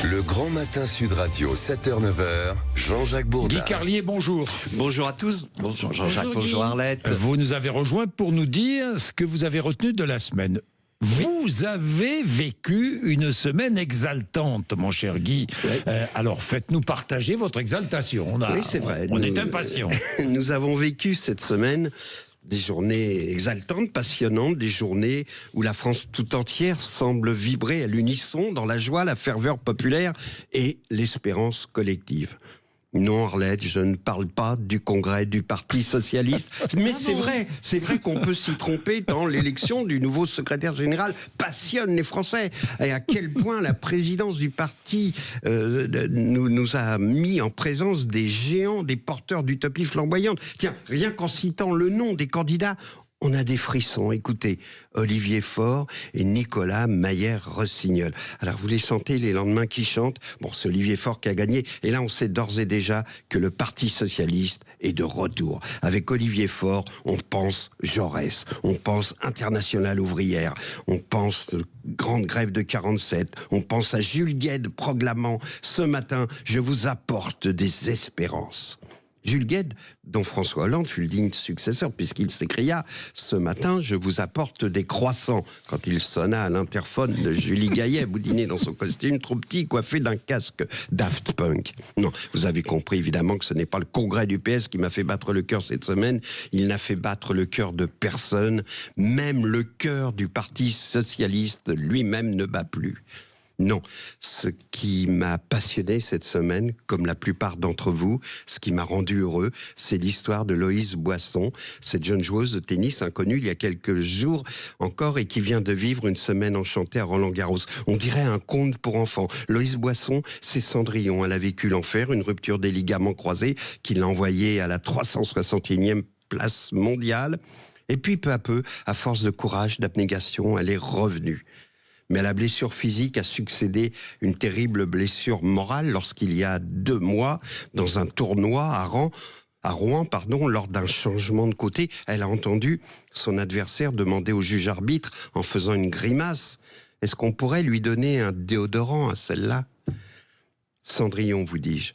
Le Grand Matin Sud Radio, 7h-9h, Jean-Jacques Bourdin. Guy Carlier, bonjour. Bonjour à tous. Bonjour Jean-Jacques, bonjour Arlette. Vous nous avez rejoint pour nous dire ce que vous avez retenu de la semaine. Vous avez vécu une semaine exaltante, mon cher Guy. Oui. Alors, faites-nous partager votre exaltation. Oui, c'est vrai. On est impatients. Nous avons vécu cette semaine des journées exaltantes, passionnantes, des journées où la France tout entière semble vibrer à l'unisson dans la joie, la ferveur populaire et l'espérance collective. Non, Arlette, je ne parle pas du congrès du Parti Socialiste, mais c'est vrai qu'on peut s'y tromper tant l'élection du nouveau secrétaire général passionne les Français. Et à quel point la présidence du parti nous a mis en présence des géants, des porteurs d'utopie flamboyante. Tiens, rien qu'en citant le nom des candidats, on a des frissons. Écoutez, Olivier Faure et Nicolas Mayer-Rossignol. Alors, vous les sentez, les lendemains qui chantent? Bon, c'est Olivier Faure qui a gagné. Et là, on sait d'ores et déjà que le Parti Socialiste est de retour. Avec Olivier Faure, on pense Jaurès, on pense Internationale ouvrière, on pense grande grève de 47, on pense à Jules Guesde proclamant ce matin « Je vous apporte des espérances ». Jules Guesde, dont François Hollande fut le digne successeur, puisqu'il s'écria « Ce matin, je vous apporte des croissants » quand il sonna à l'interphone de Julie Gaillet, boudinée dans son costume trop petit, coiffé d'un casque Daft Punk. Non, vous avez compris évidemment que ce n'est pas le congrès du PS qui m'a fait battre le cœur cette semaine. Il n'a fait battre le cœur de personne. Même le cœur du Parti Socialiste lui-même ne bat plus. Non, ce qui m'a passionné cette semaine, comme la plupart d'entre vous, ce qui m'a rendu heureux, c'est l'histoire de Loïs Boisson, cette jeune joueuse de tennis inconnue il y a quelques jours encore et qui vient de vivre une semaine enchantée à Roland-Garros. On dirait un conte pour enfants. Loïs Boisson, c'est Cendrillon. Elle a vécu l'enfer, une rupture des ligaments croisés qui l'a envoyée à la 361e place mondiale. Et puis peu à peu, à force de courage, d'abnégation, elle est revenue. Mais à la blessure physique a succédé une terrible blessure morale lorsqu'il y a 2 mois, dans un tournoi à Rouen, lors d'un changement de côté, elle a entendu son adversaire demander au juge arbitre, en faisant une grimace, « Est-ce qu'on pourrait lui donner un déodorant à celle-là » Cendrillon, vous dis-je.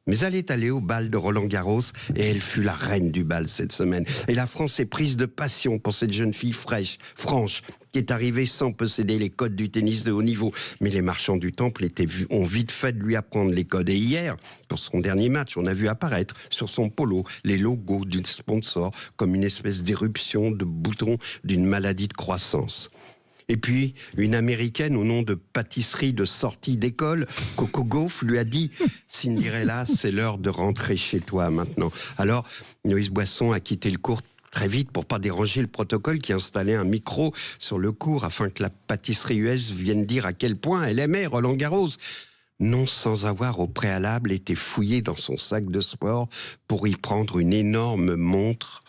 Mais elle est allée au bal de Roland-Garros et elle fut la reine du bal cette semaine. Et la France est prise de passion pour cette jeune fille franche, qui est arrivée sans posséder les codes du tennis de haut niveau. Mais les marchands du temple ont vite fait de lui apprendre les codes. Et hier, pour son dernier match, on a vu apparaître sur son polo les logos d'une sponsor comme une espèce d'éruption de boutons d'une maladie de croissance. Et puis, une Américaine au nom de pâtisserie de sortie d'école, Coco Gauff, lui a dit « Cinderella, c'est l'heure de rentrer chez toi maintenant ». Alors, Loïs Boisson a quitté le cours très vite pour pas déranger le protocole qui installait un micro sur le cours afin que la pâtisserie US vienne dire à quel point elle aimait Roland-Garros. Non sans avoir au préalable été fouillée dans son sac de sport pour y prendre une énorme montre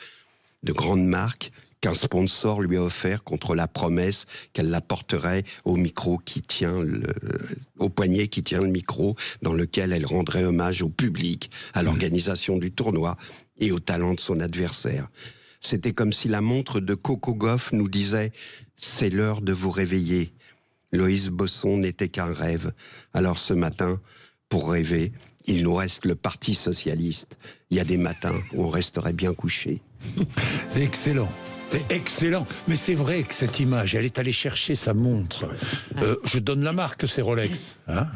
de grande marque qu'un sponsor lui a offert contre la promesse qu'elle la porterait au micro au poignet qui tient le micro, dans lequel elle rendrait hommage au public, à l'organisation du tournoi et au talent de son adversaire. C'était comme si la montre de Coco Gauff nous disait « C'est l'heure de vous réveiller ». Loïs Boisson n'était qu'un rêve. Alors ce matin, pour rêver, il nous reste le Parti Socialiste. Il y a des matins où on resterait bien couché. C'est excellent. C'est excellent, mais c'est vrai que cette image, elle est allée chercher sa montre. Je donne la marque, c'est Rolex. Hein,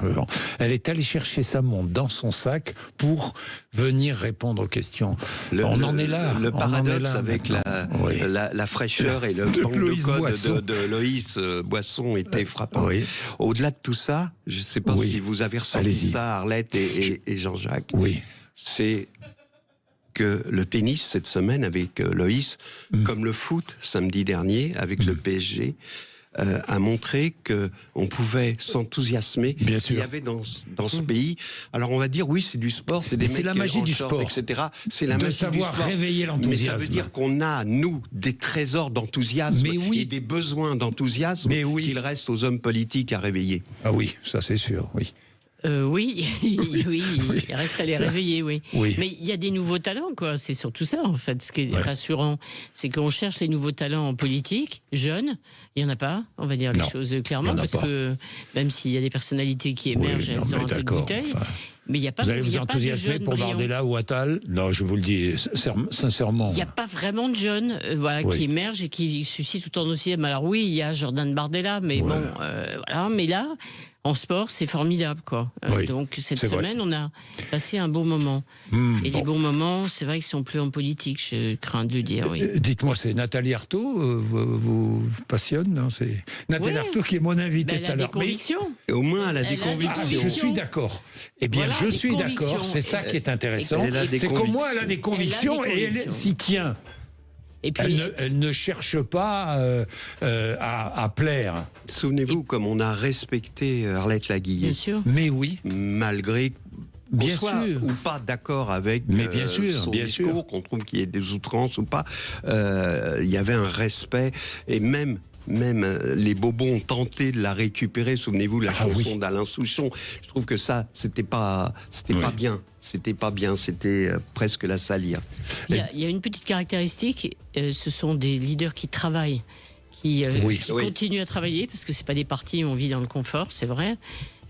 elle est allée chercher sa montre dans son sac pour venir répondre aux questions. On en est là. Le paradoxe avec la fraîcheur et le manque de code de Loïs Boisson était frappant. Oui. Au-delà de tout ça, je ne sais pas si vous avez ressenti ça, Arlette et Jean-Jacques. Oui. C'est que le tennis cette semaine avec Loïs, comme le foot samedi dernier avec le PSG, a montré qu'on pouvait s'enthousiasmer. Il y avait dans ce pays, alors on va dire oui, c'est du sport, c'est des mecs la magie du sport, etc. C'est la magie du sport. Réveiller l'enthousiasme. Mais ça veut dire qu'on a, nous, des trésors d'enthousiasme et des besoins d'enthousiasme qu'il reste aux hommes politiques à réveiller. Ah oui, ça c'est sûr, oui. Oui, oui, il reste à les réveiller, oui. Oui. Mais il y a des nouveaux talents, quoi. C'est surtout ça, en fait. Ce qui est rassurant, c'est qu'on cherche les nouveaux talents en politique, jeunes. Il n'y en a pas, on va dire Non, les choses il y clairement, en a parce pas. que même s'il y a des personnalités qui émergent, Oui, non, elles ont mais un peu de d'accord, bouteille. enfin, Mais il n'y a pas. Vous allez il vous y a pas de enthousiasmer jeunes pour brillants. Bardella ou Attal? Non, je vous le dis sincèrement. Il n'y a pas vraiment de jeunes Oui. qui émergent et qui suscitent autant d'enthousiasme. Alors oui, il y a Jordan Bardella, mais Ouais. bon, voilà. Mais là, en sport, c'est formidable, quoi. Oui, Donc cette c'est vrai. semaine, on a passé un beau moment. Et Bon. les bons moments, c'est vrai qu'ils sont plus en politique, je crains de le dire, oui. Dites-moi, c'est Nathalie Arthaud vous passionne, non? C'est Nathalie Oui. Arthaud qui est mon invitée Ben, elle tout a à des l'heure. Mais- convictions. Et au moins, elle a des Elle a des convictions. Ah, je convictions. suis d'accord. Eh bien, Voilà, je des suis d'accord. convictions. C'est ça qui est intéressant. Elle a des C'est qu'au moins, elle a convictions. des convictions Elle a des et elle convictions. s'y tient. Et puis, Elle ne cherche pas à plaire. Souvenez-vous, comme on a respecté Arlette Laguillet, bien sûr. Mais oui, malgré bien qu'on soit sûr. ou pas d'accord avec Mais bien sûr, son bien discours, sûr. qu'on trouve qu'il y ait des outrances ou pas, il y avait un respect et même les bobos ont tenté de la récupérer. Souvenez-vous de la Ah chanson oui. d'Alain Souchon. Je trouve que ça, c'était pas Oui. bien. C'était pas bien. C'était presque la salir. Il y a une petite caractéristique, ce sont des leaders qui travaillent, qui Oui. continuent à travailler, parce que c'est pas des partis où on vit dans le confort, c'est vrai,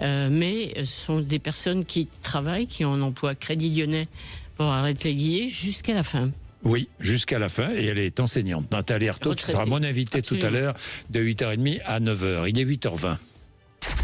mais ce sont des personnes qui travaillent, qui ont un emploi Crédit Lyonnais pour Arlette Laguillet jusqu'à la fin. Oui, jusqu'à la fin, et elle est enseignante. Nathalie Arthaud, qui sera Retraitée. mon invitée tout à Absolument. l'heure, de 8h30 à 9h. Il est 8h20.